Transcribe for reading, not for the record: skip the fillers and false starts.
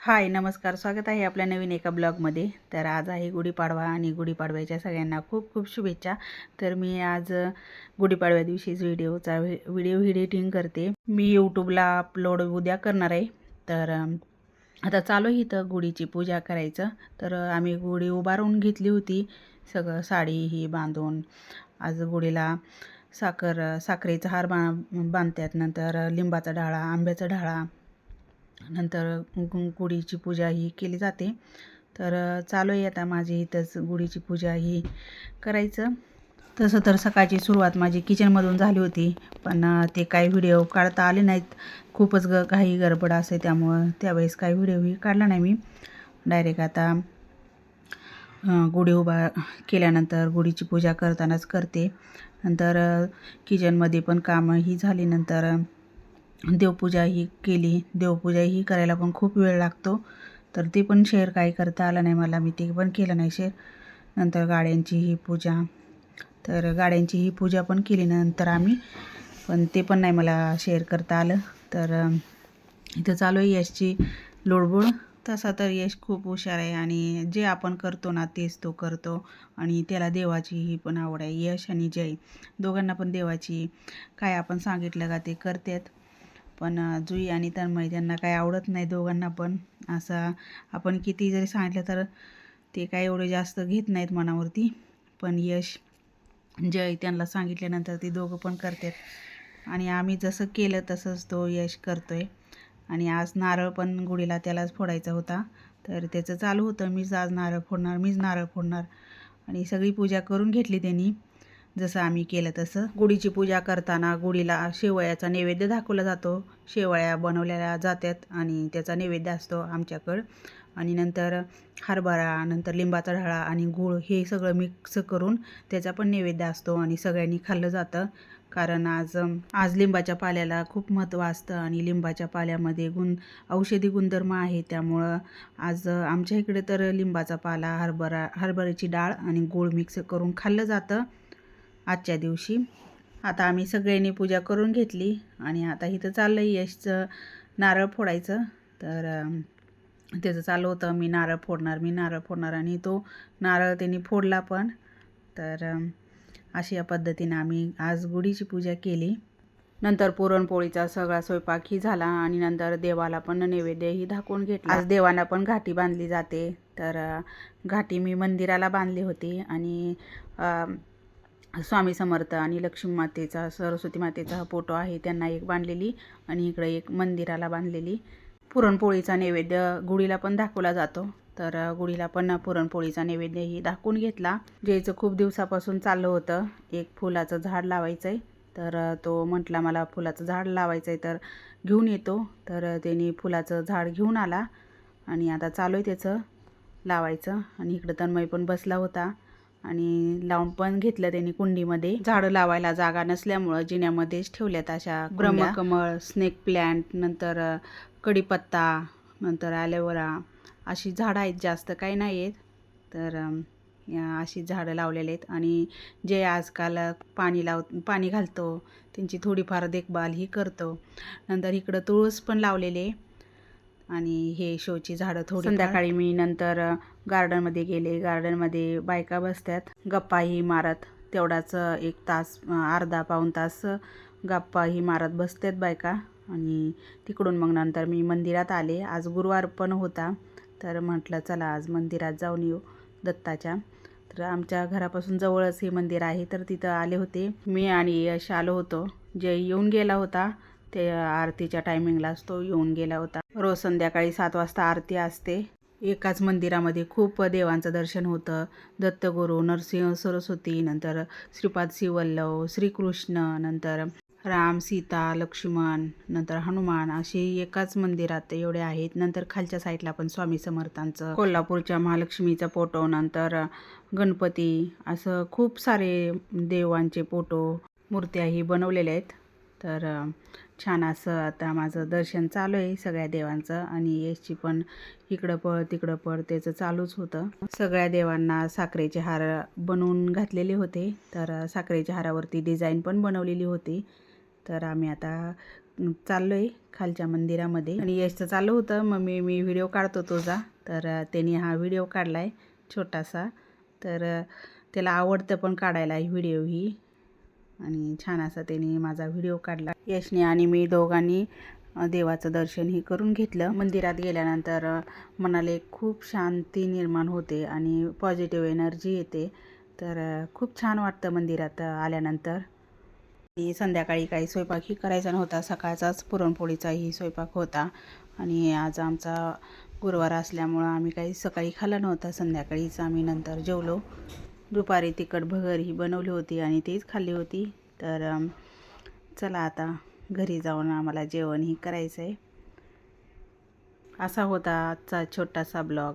हाय नमस्कार, स्वागत आहे आपल्या नवीन एका ब्लॉगमध्ये. तर आज आहे गुढीपाडवा आणि गुढीपाडव्याच्या सगळ्यांना खूप खूप शुभेच्छा. तर मी आज गुढीपाडव्या दिवशीच व्हिडिओ एडिटिंग करते. मी यूट्यूबला अपलोड उद्या करणार आहे. तर आता चालू आहे इथं गुढीची पूजा करायचं. तर आम्ही गुढी उभारून घेतली होती, सगळं साडी ही बांधून. आज गुढीला साखरेचा हार बांधतात, नंतर लिंबाचा ढाळा, आंब्याचा ढाळा, नंतर गुढीची पूजा ही केली जाते. तर चालू आहे आता माझी इथंच गुढीची पूजा ही करायचं. तसं तर सकाळची सुरुवात माझी किचनमधून झाली होती, पण ते काही व्हिडिओ काढता आले नाहीत. खूपच काही गडबड असते, त्यामुळं त्यावेळेस काही व्हिडिओही काढला नाही मी. डायरेक्ट आता गुढी उभा केल्यानंतर गुढीची पूजा करतानाच करते. नंतर किचनमध्ये पण कामं ही झाली. नंतर देवपूजा ही केली. देवपूजा ही करायला पण खूप वेळ लागतो, तर ते पण शेअर काही करता आलं नाही मला, मी ते पण केलं नाही शेअर. नंतर गाड्यांची ही पूजा, तर गाड्यांची ही पूजा पण केली नंतर आम्ही, पण ते पण नाही मला शेअर करता आलं. तर इथं चालू आहे यशची लोडबोड. तसा तर यश खूप हुशार आहे आणि जे आपण करतो ना तेच तो करतो, आणि त्याला देवाची ही पण आवड आहे. यश आणि जय दोघांना पण देवाची काय आपण सांगितलं का ते करतात. पण जुई आणि तन्मय त्यांना काही आवडत नाही दोघांना पण. असं आपण किती जरी सांगितलं तर ते काय एवढे जास्त घेत नाहीत मनावरती. पण यश जय त्यांना सांगितल्यानंतर ते दोघं पण करतात, आणि आम्ही जसं केलं तसंच तो यश करतोय. आणि आज नारळ पण गुढीला त्यालाच फोडायचा होता, तर त्याचं चालू होतं मीच आज नारळ फोडणार. आणि सगळी पूजा करून घेतली त्यांनी, जसं आम्ही केलं तसं. गुढीची पूजा करताना गुढीला शेवयाचा नैवेद्य दाखवला जातो. शेवया बनवलेल्या जातात आणि त्याचा नैवेद्य असतो आमच्याकडं. आणि नंतर हरभरा, नंतर लिंबाचा ढाळा आणि गूळ हे सगळं मिक्स करून त्याचा पण नैवेद्य असतो आणि सगळ्यांनी खाल्लं जातं. कारण आज लिंबाच्या पाल्याला खूप महत्त्व असतं आणि लिंबाच्या पाल्यामध्ये औषधी गुणधर्म आहे. त्यामुळं आज आमच्या इकडे तर लिंबाचा पाला, हरभऱ्याची डाळ आणि गूळ मिक्स करून खाल्लं जातं आजच्या दिवशी. आता आम्ही सगळ्यांनी पूजा करून घेतली आणि आता इथं चाललं आहे यशचं नारळ फोडायचं. तर त्याचं चालू होतं मी नारळ फोडणार, आणि तो नारळ त्यांनी फोडला पण. तर अशा पद्धतीनं आम्ही आज गुढीची पूजा केली. नंतर पुरणपोळीचा सगळा स्वयंपाक ही झाला आणि नंतर देवाला पण नैवेद्यही दाखवून घेतला. आज देवांना पण घाटी बांधली जाते. तर घाटी मी मंदिराला बांधली होती, आणि स्वामी समर्थ आणि लक्ष्मी मातेचा, सरस्वती मातेचा फोटो आहे त्यांना एक बांधलेली, आणि इकडे एक मंदिराला बांधलेली. पुरणपोळीचा नैवेद्य गुढीला पण दाखवला जातो. तर गुढीला पण पुरणपोळीचा नैवेद्यही दाखवून घेतला. जयचं खूप दिवसापासून चाललं होतं एक फुलाचं झाड लावायचं आहे. तर तो म्हटला मला फुलाचं झाड लावायचं आहे, तर घेऊन येतो. तर त्यांनी फुलाचं झाड घेऊन आला आणि आता चालू आहे त्याचं लावायचं. आणि इकडं तन्मय पण बसला होता आणि लावून पण घेतलं त्यांनी कुंडीमध्ये. झाडं लावायला जागा नसल्यामुळं जिन्यामध्येच ठेवल्यात अशा ब्रह्मकमळ, स्नेक प्लॅन्ट, नंतर कढीपत्ता, नंतर ॲलोवेरा, अशी झाडं आहेत, जास्त काही नाही आहेत. तर अशी झाडं लावलेली आहेत. आणि जे आजकाल पाणी घालतो त्यांची थोडीफार देखभाल ही करतो. नंतर इकडं तुळस पण लावलेले, आणि हे शोची झाडं थोडी. संध्याकाळी मी नंतर गार्डनमध्ये गेले. गार्डनमध्ये बायका बसतात गप्पाही मारत. तेवढाच एक तास, अर्धा पाऊण तास गप्पाही मारत बसतात बायका. आणि तिकडून मग नंतर मी मंदिरात आले. आज गुरुवार पण होता, तर म्हटलं चला आज मंदिरात जाऊन येऊ दत्ताच्या. तर आमच्या घरापासून जवळच हे मंदिर आहे, तर तिथं आले होते मी आणि यश आलो होतो. जे येऊन गेला होता ते आरतीच्या टायमिंगलाच तो येऊन गेला होता. रोज संध्याकाळी 7 वाजता आरती असते. एकाच मंदिरामध्ये खूप देवांचं दर्शन होतं. दत्तगुरू, नरसिंह सरस्वती, नंतर श्रीपाद श्रीवल्लभ, श्रीकृष्ण, नंतर राम, सीता, लक्ष्मण, नंतर हनुमान, असे एकाच मंदिरात एवढे आहेत. नंतर खालच्या साईडला पण स्वामी समर्थांचं, कोल्हापूरच्या महालक्ष्मीचा फोटो, नंतर गणपती, असं खूप सारे देवांचे फोटो, मूर्त्याही बनवलेल्या आहेत. तर छान असं आता माझं दर्शन चालू आहे सगळ्या देवांचं. आणि यशची पण इकडं पळ तिकडं पळ त्याचं चालूच होतं. सगळ्या देवांना साखरेचे हार बनवून घातलेले होते. तर साखरेच्या हारावरती डिझाईन पण बनवलेली होती. तर आम्ही आता चाललो आहे खालच्या मंदिरामध्ये आणि यशचं चालू होतं मम्मी मी व्हिडिओ काढतो तुझा, तर त्यांनी हा व्हिडिओ काढला आहे छोटासा. तर त्याला आवडतं पण काढायला ही व्हिडिओ ही, आणि छान असा त्यांनी माझा व्हिडिओ काढला. यशने आणि मी दोघांनी देवाचं दर्शनही करून घेतलं. मंदिरात गेल्यानंतर मनाला एक खूप शांती निर्माण होते आणि पॉझिटिव्ह एनर्जी येते. तर खूप छान वाटतं मंदिरात आल्यानंतर. आणि संध्याकाळी काही स्वयंपाकही करायचा नव्हता, सकाळचाच पुरणपोळीचाही स्वयंपाक होता. आणि आज आमचा गुरुवार असल्यामुळं आम्ही काही सकाळी खाल्ला नव्हता, संध्याकाळीच आम्ही नंतर जेवलो. दुपारी तिखट भगर ही बनवली होती आणि तीच खाल्ली होती. तर चला आता घरी जाऊन आम्हाला जेवणही करायचं आहे. असा होता आजचा छोटासा ब्लॉग.